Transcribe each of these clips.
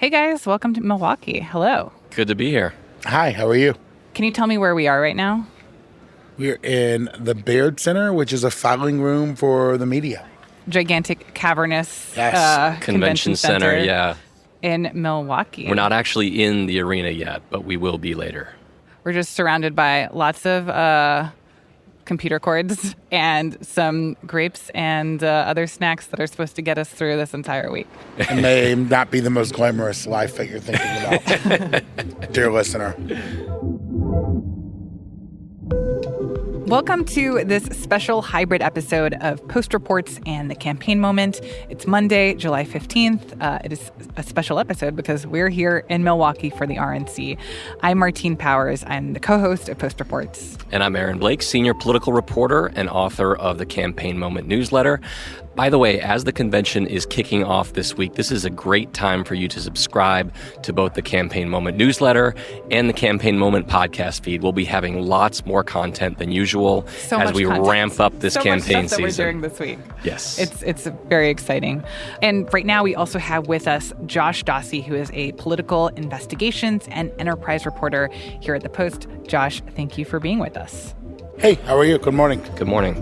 Hey guys, welcome to Milwaukee. Hello. Good to be here. Hi, how are you? Can you tell me where we are right now? We're in the Baird Center, which is a filing room for the media. Gigantic, cavernous Convention center, yeah. In Milwaukee. We're not actually in the arena yet, but we will be later. We're just surrounded by lots of computer cords and some grapes and other snacks that are supposed to get us through this entire week. It may not be the most glamorous life that you're thinking about, dear listener. Welcome to this special hybrid episode of Post Reports and the Campaign Moment. It's Monday, July 15th. It is a special episode because we're here in Milwaukee for the RNC. I'm Martine Powers. I'm the co-host of Post Reports. And I'm Aaron Blake, senior political reporter and author of the Campaign Moment newsletter. By the way, as the convention is kicking off this week, this is a great time for you to subscribe to both the Campaign Moment newsletter and the Campaign Moment podcast feed. We'll be having lots more content than usual as we ramp up this campaign season. That we're doing this week. Yes. It's very exciting. And right now we also have with us Josh Dawsey, who is a political investigations and enterprise reporter here at the Post. Josh, thank you for being with us. Hey, how are you? Good morning. Good morning.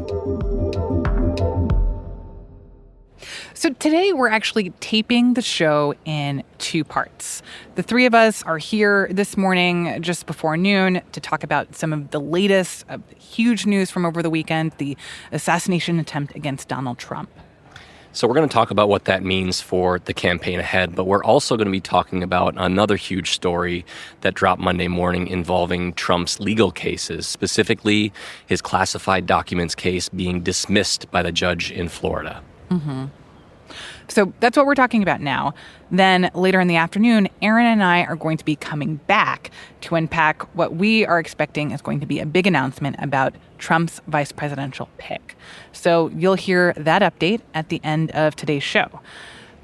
So today we're actually taping the show in two parts. The three of us are here this morning just before noon to talk about some of the latest huge news from over the weekend, the assassination attempt against Donald Trump. So we're going to talk about what that means for the campaign ahead, but we're also going to be talking about another huge story that dropped Monday morning involving Trump's legal cases, specifically his classified documents case being dismissed by the judge in Florida. Mm-hmm. So that's what we're talking about now. Then later in the afternoon, Aaron and I are going to be coming back to unpack what we are expecting is going to be a big announcement about Trump's vice presidential pick. So you'll hear that update at the end of today's show.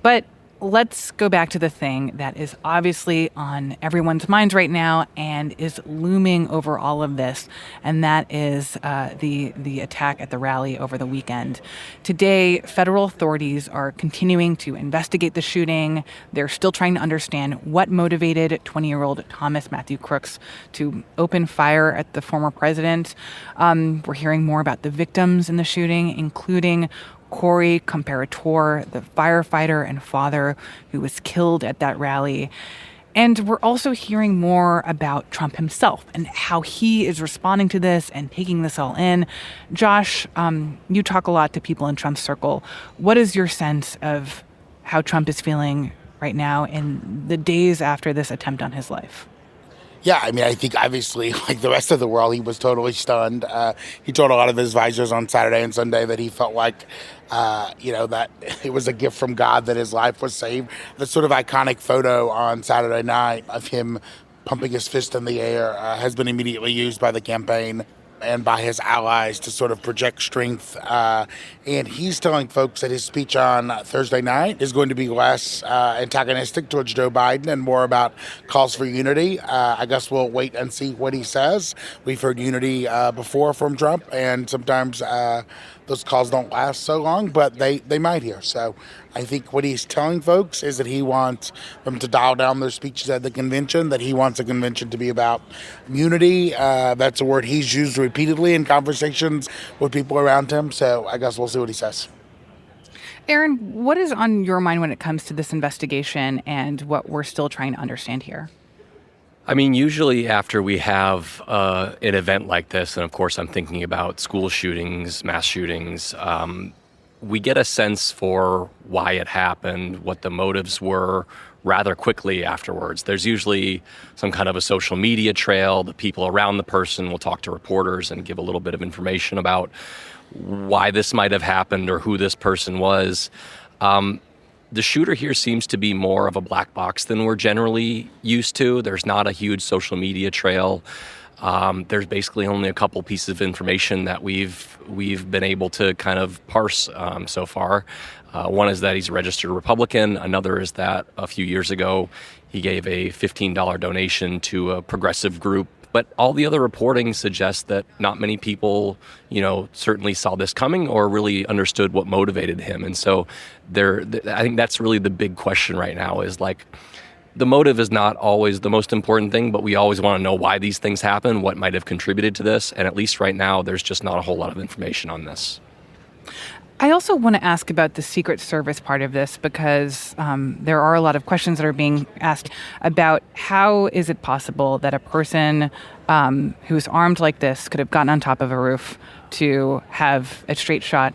But let's go back to the thing that is obviously on everyone's minds right now and is looming over all of this, and that is the attack at the rally over the weekend. Today, federal authorities are continuing to investigate the shooting. They're still trying to understand what motivated 20-year-old Thomas Matthew Crooks to open fire at the former president. We're hearing more about the victims in the shooting, including Corey Comparator, the firefighter and father who was killed at that rally. And we're also hearing more about Trump himself and how he is responding to this and taking this all in. Josh, you talk a lot to people in Trump's circle. What is your sense of how Trump is feeling right now in the days after this attempt on his life? Yeah, I mean, I think obviously, like the rest of the world, he was totally stunned. He told a lot of his advisors on Saturday and Sunday that he felt like, that it was a gift from God that his life was saved. The sort of iconic photo on Saturday night of him pumping his fist in the air has been immediately used by the campaign and by his allies to sort of project strength. And he's telling folks that his speech on Thursday night is going to be less antagonistic towards Joe Biden and more about calls for unity. I guess we'll wait and see what he says. We've heard unity before from Trump, and sometimes those calls don't last so long, but they might here. So I think what he's telling folks is that he wants them to dial down their speeches at the convention, that he wants the convention to be about unity. That's a word he's used repeatedly in conversations with people around him. So I guess we'll see what he says. Aaron, what is on your mind when it comes to this investigation and what we're still trying to understand here? I mean, usually after we have an event like this, and of course I'm thinking about school shootings, mass shootings, we get a sense for why it happened, what the motives were rather quickly afterwards. There's usually some kind of a social media trail. The people around the person will talk to reporters and give a little bit of information about why this might have happened or who this person was. The shooter here seems to be more of a black box than we're generally used to. There's not a huge social media trail. There's basically only a couple pieces of information that we've been able to kind of parse so far. One is that he's a registered Republican. Another is that a few years ago he gave a $15 donation to a progressive group. But all the other reporting suggests that not many people, certainly saw this coming or really understood what motivated him. And so I think that's really the big question right now is like, The motive is not always the most important thing, but we always want to know why these things happen, what might have contributed to this. And at least right now, there's just not a whole lot of information on this. I also want to ask about the Secret Service part of this because there are a lot of questions that are being asked about how is it possible that a person who's armed like this could have gotten on top of a roof to have a straight shot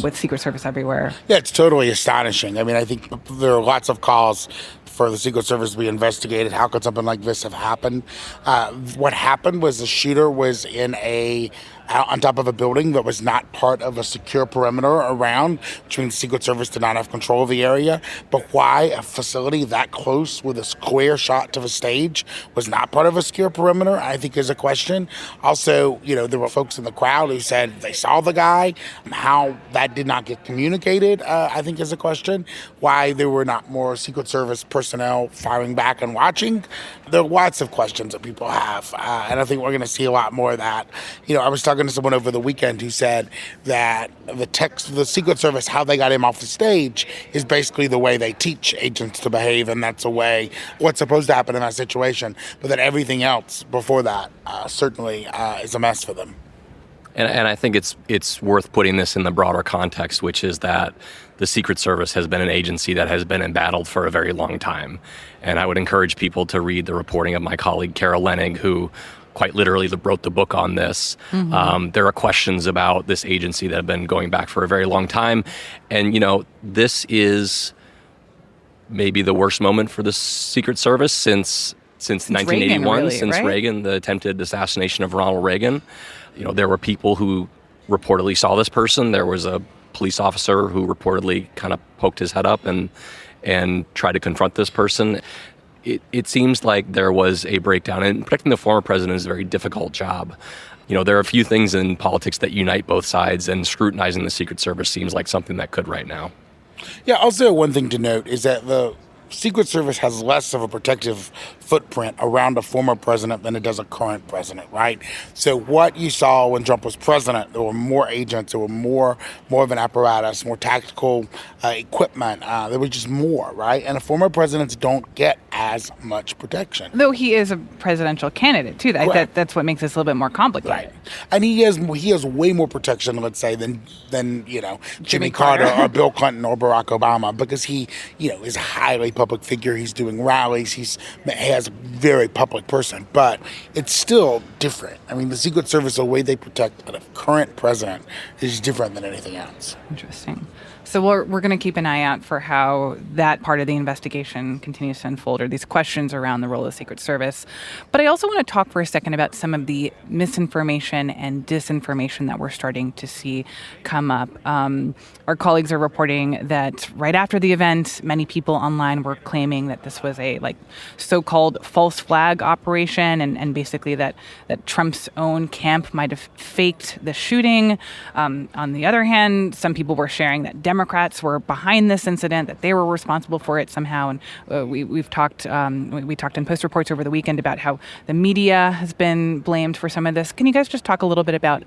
with Secret Service everywhere. Yeah, it's totally astonishing. I mean, I think there are lots of calls for the Secret Service to be investigated. How could something like this have happened? What happened was the shooter was on top of a building that was not part of a secure perimeter around, which means the Secret Service did not have control of the area. But why a facility that close with a square shot to the stage was not part of a secure perimeter, I think is a question. Also, there were folks in the crowd who said they saw the guy. How that did not get communicated, I think is a question. Why there were not more Secret Service personnel firing back and watching. There are lots of questions that people have, and I think we're going to see a lot more of that. I was talking to someone over the weekend who said that the Secret Service, how they got him off the stage, is basically the way they teach agents to behave, and that's what's supposed to happen in that situation. But that everything else before that certainly is a mess for them. And I think it's worth putting this in the broader context, which is that the Secret Service has been an agency that has been embattled for a very long time. And I would encourage people to read the reporting of my colleague, Carol Leonnig, who quite literally wrote the book on this. Mm-hmm. There are questions about this agency that have been going back for a very long time. And, this is maybe the worst moment for the Secret Service since 1981, Reagan, really, since right? Reagan, the attempted assassination of Ronald Reagan. There were people who reportedly saw this person. There was a police officer who reportedly kind of poked his head up and tried to confront this person. It seems like there was a breakdown, and protecting the former president is a very difficult job. There are a few things in politics that unite both sides, and scrutinizing the Secret Service seems like something that could right now. Yeah, also one thing to note is that the Secret Service has less of a protective footprint around a former president than it does a current president, right? So what you saw when Trump was president, there were more agents, there were more of an apparatus, more tactical equipment. There was just more, right? And former presidents don't get as much protection. Though he is a presidential candidate, too. That's what makes this a little bit more complicated. Right. And he has way more protection, let's say, than Jimmy Carter or Bill Clinton or Barack Obama, because he, is a highly public figure. He's doing rallies. He has a very public person, but it's still different. I mean, the Secret Service, the way they protect a current president is different than anything else. Interesting. So we're going to keep an eye out for how that part of the investigation continues to unfold, or these questions around the role of the Secret Service. But I also want to talk for a second about some of the misinformation and disinformation that we're starting to see come up. Our colleagues are reporting that right after the event, many people online were claiming that this was a so-called false flag operation, and basically that Trump's own camp might have faked the shooting. On the other hand, some people were sharing that Democrats were behind this incident, that they were responsible for it somehow. And we talked in Post reports over the weekend about how the media has been blamed for some of this. Can you guys just talk a little bit about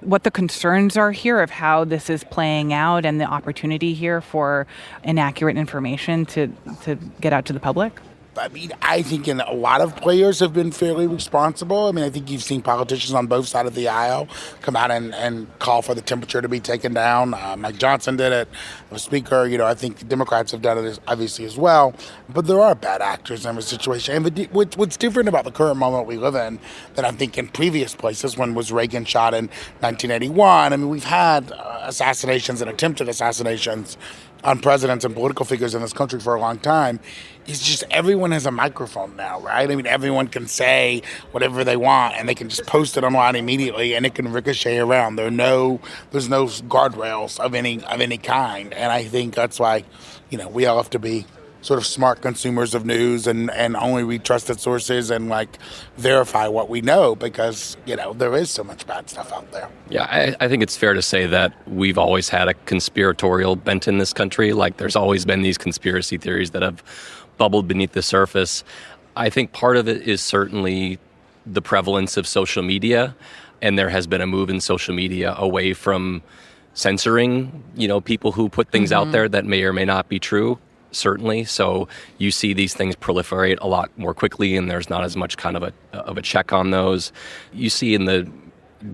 what the concerns are here of how this is playing out and the opportunity here for inaccurate information to get out to the public? I mean, I think a lot of players have been fairly responsible. I mean, I think you've seen politicians on both sides of the aisle come out and call for the temperature to be taken down. Mike Johnson did it. The Speaker, I think the Democrats have done it obviously as well. But there are bad actors in the situation. And what's different about the current moment we live in than I think in previous places, when was Reagan shot in 1981? I mean, we've had assassinations and attempted assassinations on presidents and political figures in this country for a long time. It's just everyone has a microphone now, right? I mean, everyone can say whatever they want, and they can just post it online immediately, and it can ricochet around. There's no guardrails of any kind, and I think that's why, we all have to be sort of smart consumers of news and only read trusted sources and verify what we know, because there is so much bad stuff out there. Yeah, I think it's fair to say that we've always had a conspiratorial bent in this country. There's always been these conspiracy theories that have bubbled beneath the surface. I think part of it is certainly the prevalence of social media, and there has been a move in social media away from censoring, people who put things out there that may or may not be true. certainly. So you see these things proliferate a lot more quickly, and there's not as much kind of a check on those. You see in the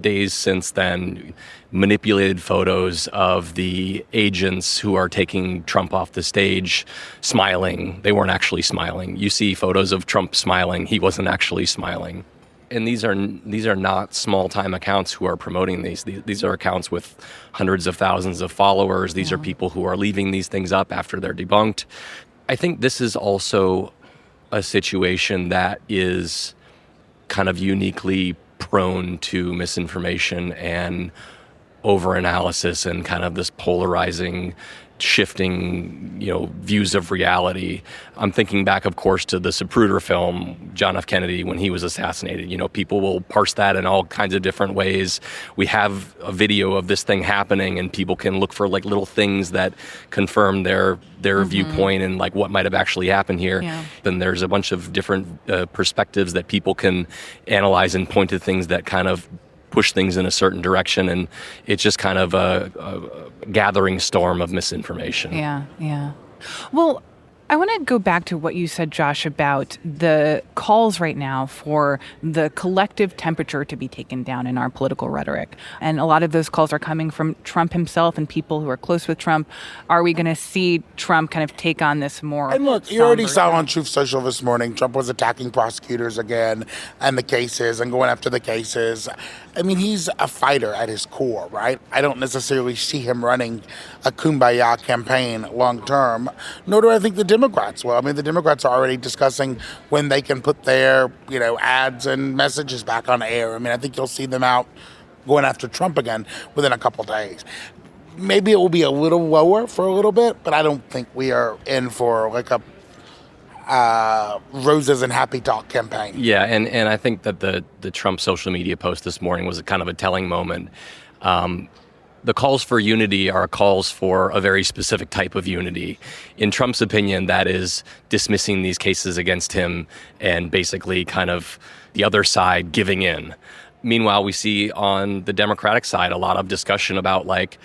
days since then manipulated photos of the agents who are taking Trump off the stage smiling. They weren't actually smiling. You see photos of Trump smiling. He wasn't actually smiling. And these are not small-time accounts who are promoting these. These are accounts with hundreds of thousands of followers. These are people who are leaving these things up after they're debunked. I think this is also a situation that is kind of uniquely prone to misinformation and overanalysis and kind of this polarizing, shifting, views of reality. I'm thinking back, of course, to the Zapruder film, John F. Kennedy, when he was assassinated. People will parse that in all kinds of different ways. We have a video of this thing happening, and people can look for like little things that confirm their viewpoint and like what might have actually happened here. Yeah. Then there's a bunch of different perspectives that people can analyze and point to things that kind of push things in a certain direction, and it's just kind of a gathering storm of misinformation. Yeah. Well, I want to go back to what you said, Josh, about the calls right now for the collective temperature to be taken down in our political rhetoric. And a lot of those calls are coming from Trump himself and people who are close with Trump. Are we going to see Trump kind of take on this more? And look, you already saw on Truth Social this morning, Trump was attacking prosecutors again and the cases and going after the cases. I mean, he's a fighter at his core, right? I don't necessarily see him running a kumbaya campaign long term, nor do I think the Democrats will. I mean, the Democrats are already discussing when they can put their, ads and messages back on air. I mean, I think you'll see them out going after Trump again within a couple days. Maybe it will be a little lower for a little bit, but I don't think we are in for like a roses and happy talk campaign. Yeah, and I think that the Trump social media post this morning was a kind of a telling moment. The calls for unity are calls for a very specific type of unity. In Trump's opinion, that is dismissing these cases against him and basically kind of the other side giving in. Meanwhile, we see on the Democratic side a lot of discussion about like,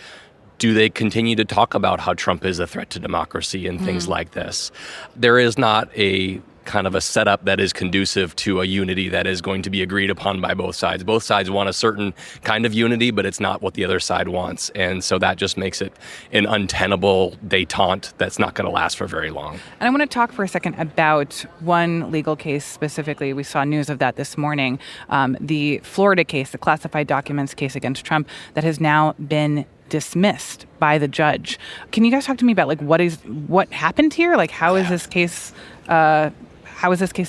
do they continue to talk about how Trump is a threat to democracy and things like this? There is not a kind of a setup that is conducive to a unity that is going to be agreed upon by both sides. Both sides want a certain kind of unity, but it's not what the other side wants. And so that just makes it an untenable détente that's not going to last for very long. And I want to talk for a second about one legal case specifically. We saw news of that this morning. The Florida case, the classified documents case against Trump that has now been dismissed by the judge. Can you guys talk to me about like what happened here? Like how is this case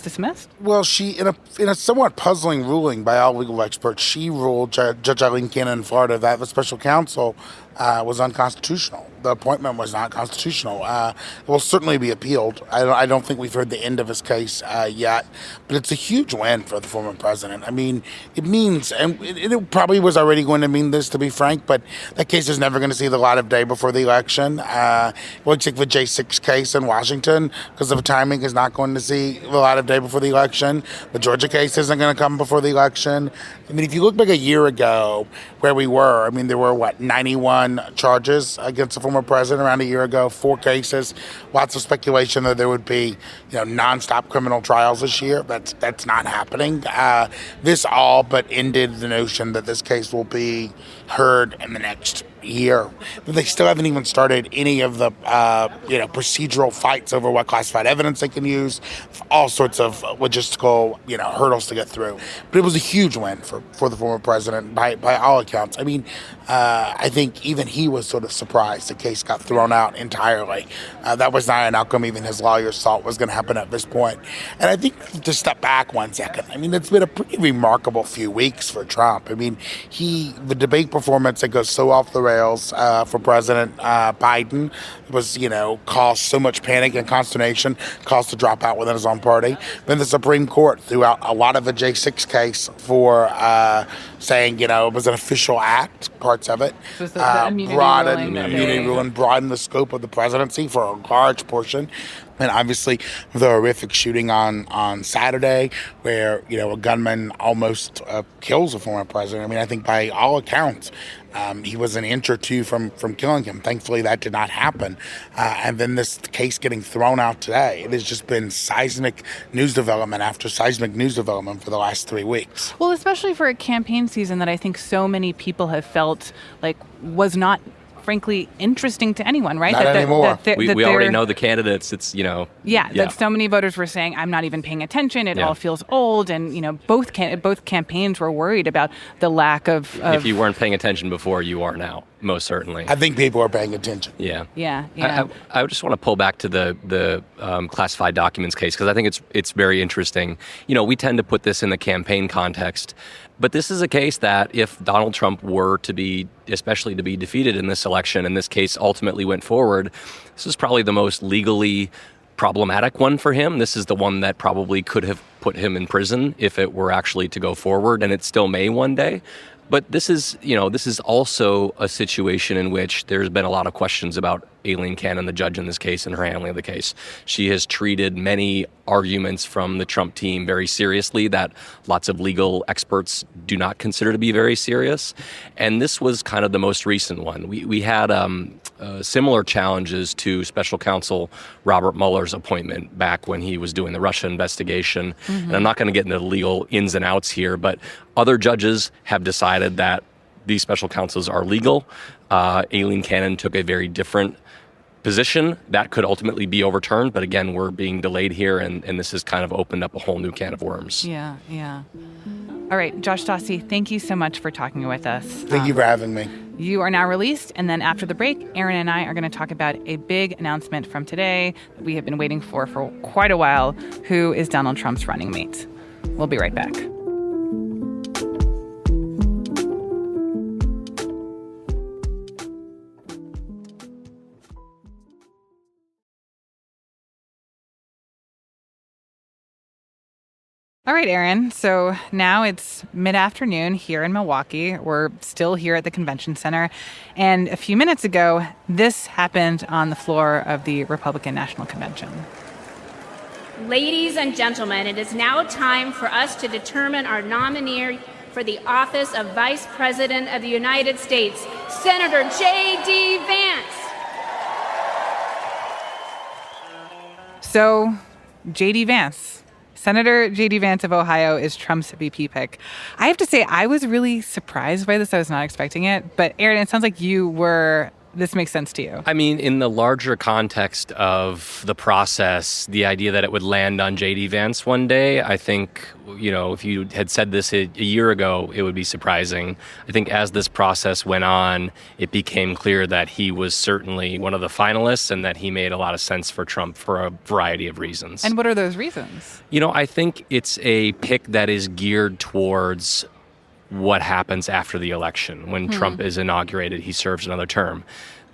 dismissed? Well, she in a somewhat puzzling ruling by all legal experts, she ruled Judge Eileen Cannon in Florida that the special counsel was unconstitutional. The appointment was not constitutional. It will certainly be appealed. I don't think we've heard the end of his case yet, but it's a huge win for the former president. I mean, it means, and it probably was already going to mean this, to be frank, but that case is never going to see the light of day before the election. It looks like the J6 case in Washington, because of timing, is not going to see the light of day before the election. The Georgia case isn't going to come before the election. I mean, if you look back a year ago where we were, I mean, there were, 91 charges against the former president around a year ago, 4 cases, lots of speculation that there would be, nonstop criminal trials this year. That's not happening. This all but ended the notion that this case will be heard in the next year. But they still haven't even started any of the, procedural fights over what classified evidence they can use, all sorts of logistical, hurdles to get through. But it was a huge win for the former president by all accounts. I mean, I think even he was sort of surprised the case got thrown out entirely. That was not an outcome even his lawyers thought was going to happen at this point. And I think to step back 1 second, I mean, it's been a pretty remarkable few weeks for Trump. I mean, the debate performance that goes so off the rails for President Biden was, caused so much panic and consternation, caused to drop out within his own party. Then the Supreme Court threw out a lot of the J6 case for saying, it was an official act, parts of it. So the immunity ruling broadened the scope of the presidency for a large portion. And obviously, the horrific shooting on Saturday where, a gunman almost kills a former president. I mean, I think by all accounts, He was an inch or two from killing him. Thankfully, that did not happen. And then this case getting thrown out today. It has just been seismic news development after seismic news development for the last 3 weeks. Well, especially for a campaign season that I think so many people have felt like was not, frankly, interesting to anyone, right? Not anymore. We already know the candidates. It's, that so many voters were saying, I'm not even paying attention. It all feels old. And, both campaigns were worried about the lack of... If you weren't paying attention before, you are now, most certainly. I think people are paying attention. Yeah. I just want to pull back to the classified documents case, because I think it's very interesting. We tend to put this in the campaign context, but this is a case that if Donald Trump were to be defeated in this election, and this case ultimately went forward, this is probably the most legally problematic one for him. This is the one that probably could have put him in prison if it were actually to go forward, and it still may one day. But this is also a situation in which there's been a lot of questions about Aileen Cannon, the judge in this case, and her handling of the case. She has treated many arguments from the Trump team very seriously that lots of legal experts do not consider to be very serious. And this was kind of the most recent one. We had similar challenges to special counsel Robert Mueller's appointment back when he was doing the Russia investigation. Mm-hmm. And I'm not going to get into the legal ins and outs here, but other judges have decided that these special counsels are legal. Aileen Cannon took a very different position that could ultimately be overturned, but again, we're being delayed here, and this has kind of opened up a whole new can of worms. Yeah. All right, Josh Dawsey, thank you so much for talking with us. Thank you for having me. You are now released, and then after the break, Aaron and I are going to talk about a big announcement from today that we have been waiting for quite a while. Who is Donald Trump's running mate? We'll be right back. All right, Aaron. So now it's mid-afternoon here in Milwaukee. We're still here at the convention center. And a few minutes ago, this happened on the floor of the Republican National Convention. Ladies and gentlemen, it is now time for us to determine our nominee for the office of Vice President of the United States, Senator J.D. Vance. So, J.D. Vance. Senator J.D. Vance of Ohio is Trump's VP pick. I have to say, I was really surprised by this. I was not expecting it. But Aaron, it sounds like you were. This makes sense to you. I mean, in the larger context of the process, the idea that it would land on J.D. Vance one day, I think, if you had said this a year ago, it would be surprising. I think as this process went on, it became clear that he was certainly one of the finalists and that he made a lot of sense for Trump for a variety of reasons. And what are those reasons? I think it's a pick that is geared towards what happens after the election. When Trump is inaugurated, he serves another term.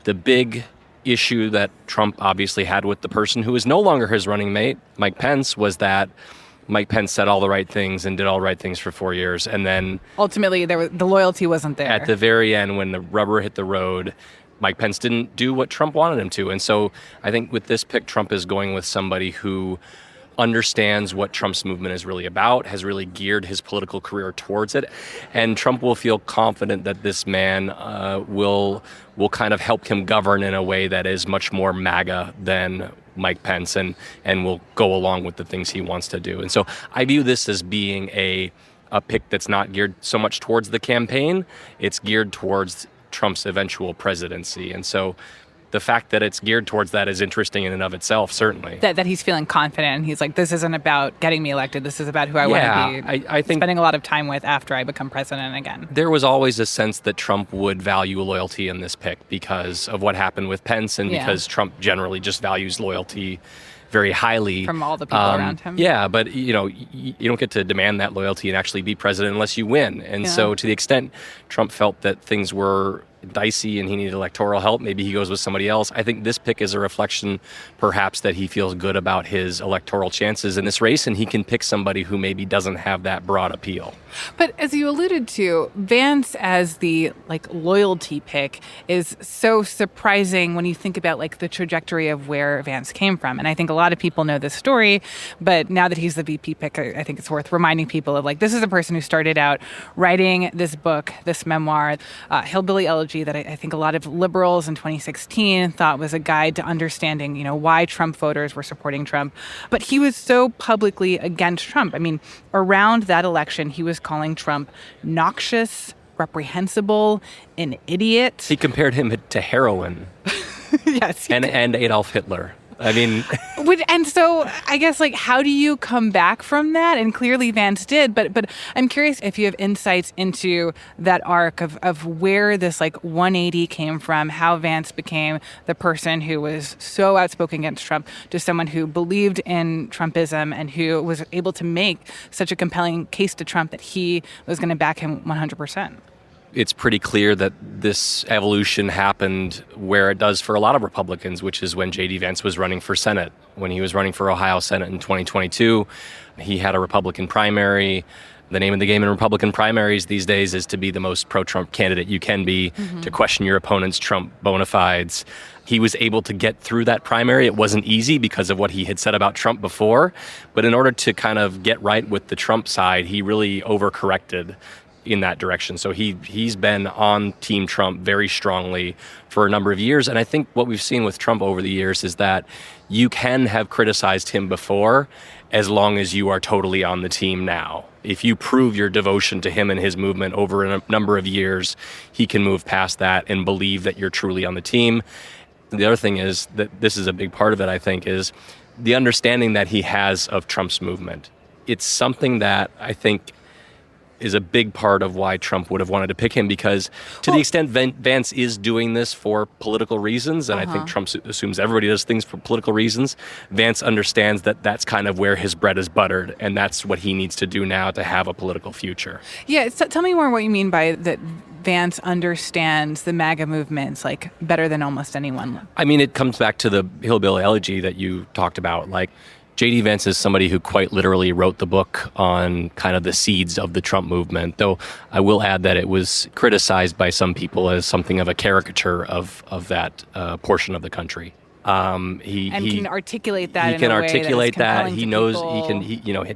The big issue that Trump obviously had with the person who is no longer his running mate, Mike Pence, was that Mike Pence said all the right things and did all the right things for 4 years. And then ultimately, the loyalty wasn't there. At the very end, when the rubber hit the road, Mike Pence didn't do what Trump wanted him to. And so I think with this pick, Trump is going with somebody who understands what Trump's movement is really about, has really geared his political career towards it, and Trump will feel confident that this man will kind of help him govern in a way that is much more MAGA than Mike Pence, and will go along with the things he wants to do. And so I view this as being a pick that's not geared so much towards the campaign, it's geared towards Trump's eventual presidency. And so the fact that it's geared towards that is interesting in and of itself, certainly. That he's feeling confident, and he's like, this isn't about getting me elected. This is about who I want to be I think spending a lot of time with after I become president again. There was always a sense that Trump would value loyalty in this pick because of what happened with Pence and because Trump generally just values loyalty very highly. From all the people around him. Yeah, but you don't get to demand that loyalty and actually be president unless you win. And so to the extent Trump felt that things were dicey and he needed electoral help, maybe he goes with somebody else. I think this pick is a reflection, perhaps, that he feels good about his electoral chances in this race, and he can pick somebody who maybe doesn't have that broad appeal. But as you alluded to, Vance as the loyalty pick is so surprising when you think about the trajectory of where Vance came from. And I think a lot of people know this story, but now that he's the VP pick, I think it's worth reminding people of this is a person who started out writing this book, this memoir, Hillbilly Elegy, that I think a lot of liberals in 2016 thought was a guide to understanding, why Trump voters were supporting Trump. But he was so publicly against Trump. I mean, around that election, he was calling Trump noxious, reprehensible, an idiot. He compared him to heroin. Yes. And Adolf Hitler. I mean... And so I guess, how do you come back from that? And clearly Vance did, but I'm curious if you have insights into that arc of where this 180 came from, how Vance became the person who was so outspoken against Trump to someone who believed in Trumpism and who was able to make such a compelling case to Trump that he was going to back him 100%. It's pretty clear that this evolution happened where it does for a lot of Republicans, which is when J.D. Vance was running for Senate. When he was running for Ohio Senate in 2022, he had a Republican primary. The name of the game in Republican primaries these days is to be the most pro-Trump candidate you can be, to question your opponent's Trump bona fides. He was able to get through that primary. It wasn't easy because of what he had said about Trump before, but in order to kind of get right with the Trump side, he really overcorrected in that direction. So he's been on Team Trump very strongly for a number of years. And I think what we've seen with Trump over the years is that you can have criticized him before as long as you are totally on the team now. If you prove your devotion to him and his movement over a number of years, he can move past that and believe that you're truly on the team. The other thing is that this is a big part of it, I think, is the understanding that he has of Trump's movement. It's something that I think is a big part of why Trump would have wanted to pick him, because to the extent Vance is doing this for political reasons, and I think Trump assumes everybody does things for political reasons, Vance understands that that's kind of where his bread is buttered, and that's what he needs to do now to have a political future. Yeah, so tell me more what you mean by that Vance understands the MAGA movements better than almost anyone. I mean, it comes back to the Hillbilly Elegy that you talked about. J.D. Vance is somebody who quite literally wrote the book on kind of the seeds of the Trump movement, though I will add that it was criticized by some people as something of a caricature of that portion of the country. He can articulate that. He can articulate that. He knows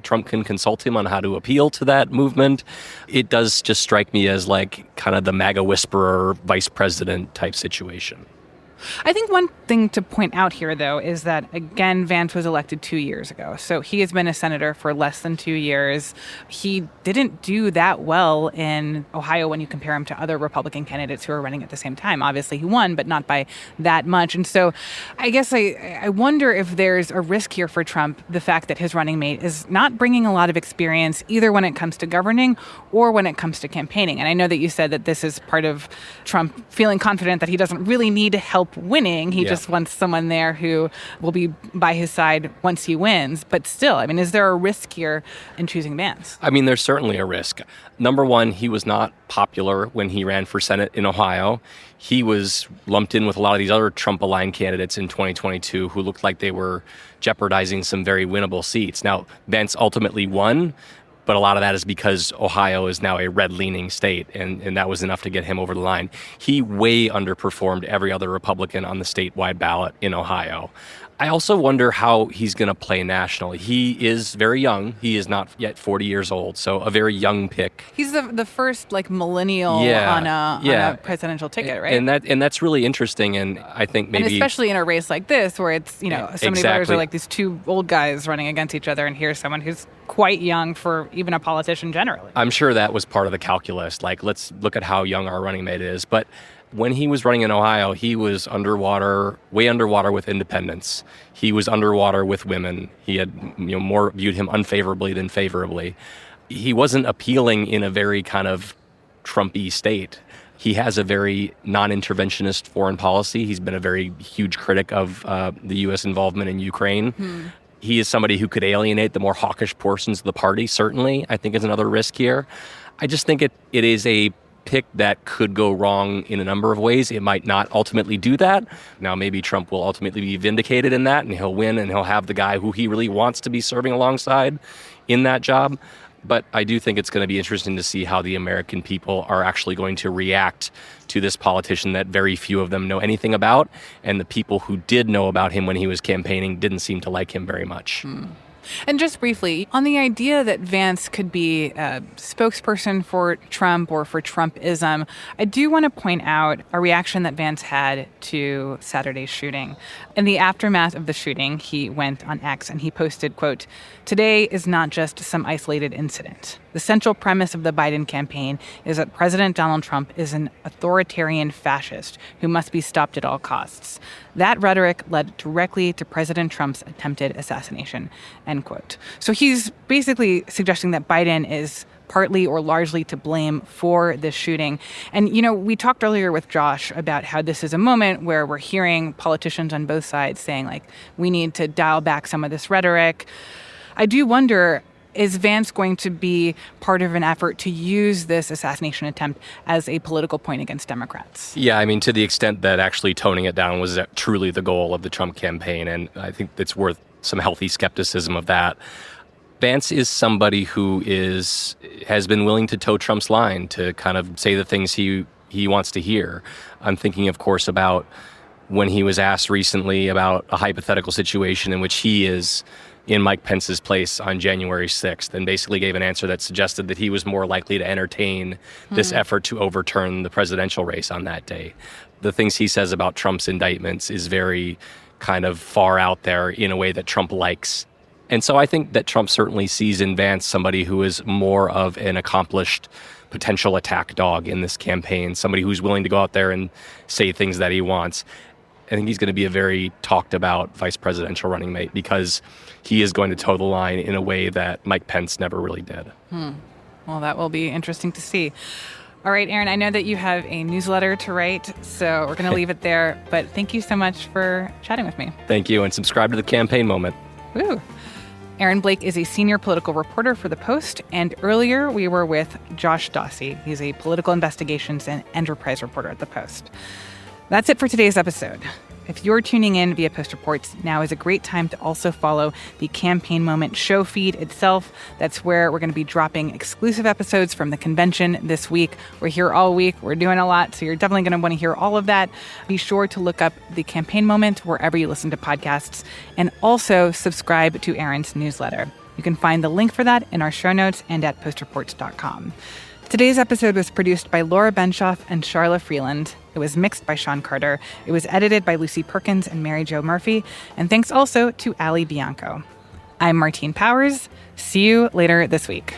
Trump can consult him on how to appeal to that movement. It does just strike me as kind of the MAGA whisperer, vice president type situation. I think one thing to point out here, though, is that, again, Vance was elected 2 years ago. So he has been a senator for less than 2 years. He didn't do that well in Ohio when you compare him to other Republican candidates who are running at the same time. Obviously, he won, but not by that much. And so I guess I wonder if there's a risk here for Trump, the fact that his running mate is not bringing a lot of experience, either when it comes to governing or when it comes to campaigning. And I know that you said that this is part of Trump feeling confident that he doesn't really need help winning. He just wants someone there who will be by his side once he wins. But still, I mean, is there a risk here in choosing Vance? I mean, there's certainly a risk. Number one, he was not popular when he ran for Senate in Ohio. He was lumped in with a lot of these other Trump-aligned candidates in 2022 who looked like they were jeopardizing some very winnable seats. Now, Vance ultimately won, but a lot of that is because Ohio is now a red-leaning state, and that was enough to get him over the line. He way underperformed every other Republican on the statewide ballot in Ohio. I also wonder how he's going to play nationally. He is very young. He is not yet 40 years old, so a very young pick. He's the first millennial on a presidential ticket, right? And that's really interesting, and I think maybe... And especially in a race like this, where it's, so many voters are these two old guys running against each other, and here's someone who's quite young for even a politician generally. I'm sure that was part of the calculus. Let's look at how young our running mate is. But when he was running in Ohio, he was way underwater with independents. He was underwater with women. He had more viewed him unfavorably than favorably. He wasn't appealing in a very kind of Trumpy state. He has a very non-interventionist foreign policy. He's been a very huge critic of the U.S. involvement in Ukraine. He is somebody who could alienate the more hawkish portions of the party, certainly, I think is another risk here. I just think it is a pick that could go wrong in a number of ways. It might not ultimately do that. Now, maybe Trump will ultimately be vindicated in that, and he'll win, and he'll have the guy who he really wants to be serving alongside in that job. But I do think it's going to be interesting to see how the American people are actually going to react to this politician that very few of them know anything about. And the people who did know about him when he was campaigning didn't seem to like him very much. And just briefly, on the idea that Vance could be a spokesperson for Trump or for Trumpism, I do want to point out a reaction that Vance had to Saturday's shooting. In the aftermath of the shooting, he went on X and he posted, quote, "Today is not just some isolated incident. The central premise of the Biden campaign is that President Donald Trump is an authoritarian fascist who must be stopped at all costs. That rhetoric led directly to President Trump's attempted assassination," end quote. So he's basically suggesting that Biden is partly or largely to blame for this shooting. And, you know, we talked earlier with Josh about how this is a moment where we're hearing politicians on both sides saying, like, we need to dial back some of this rhetoric. I do wonder, is Vance going to be part of an effort to use this assassination attempt as a political point against Democrats? Yeah, I mean, to the extent that actually toning it down was truly the goal of the Trump campaign, and I think it's worth some healthy skepticism of that. Vance is somebody who has been willing to toe Trump's line, to kind of say the things he wants to hear. I'm thinking, of course, about when he was asked recently about a hypothetical situation in which he is in Mike Pence's place on January 6th, and basically gave an answer that suggested that he was more likely to entertain this effort to overturn the presidential race on that day. The things he says about Trump's indictments is very kind of far out there in a way that Trump likes. And so I think that Trump certainly sees in Vance somebody who is more of an accomplished potential attack dog in this campaign, somebody who's willing to go out there and say things that he wants. I think he's going to be a very talked about vice presidential running mate because he is going to toe the line in a way that Mike Pence never really did. Well, that will be interesting to see. All right, Aaron, I know that you have a newsletter to write, so we're going to leave it there. But thank you so much for chatting with me. Thank you, and subscribe to the Campaign Moment. Woo. Aaron Blake is a senior political reporter for The Post, and earlier we were with Josh Dawsey. He's a political investigations and enterprise reporter at The Post. That's it for today's episode. If you're tuning in via Post Reports, now is a great time to also follow the Campaign Moment show feed itself. That's where we're going to be dropping exclusive episodes from the convention this week. We're here all week. We're doing a lot, so you're definitely going to want to hear all of that. Be sure to look up the Campaign Moment wherever you listen to podcasts, and also subscribe to Aaron's newsletter. You can find the link for that in our show notes and at postreports.com. Today's episode was produced by Laura Benshoff and Charla Freeland. It was mixed by Sean Carter. It was edited by Lucy Perkins and Mary Jo Murphy. And thanks also to Ali Bianco. I'm Martine Powers. See you later this week.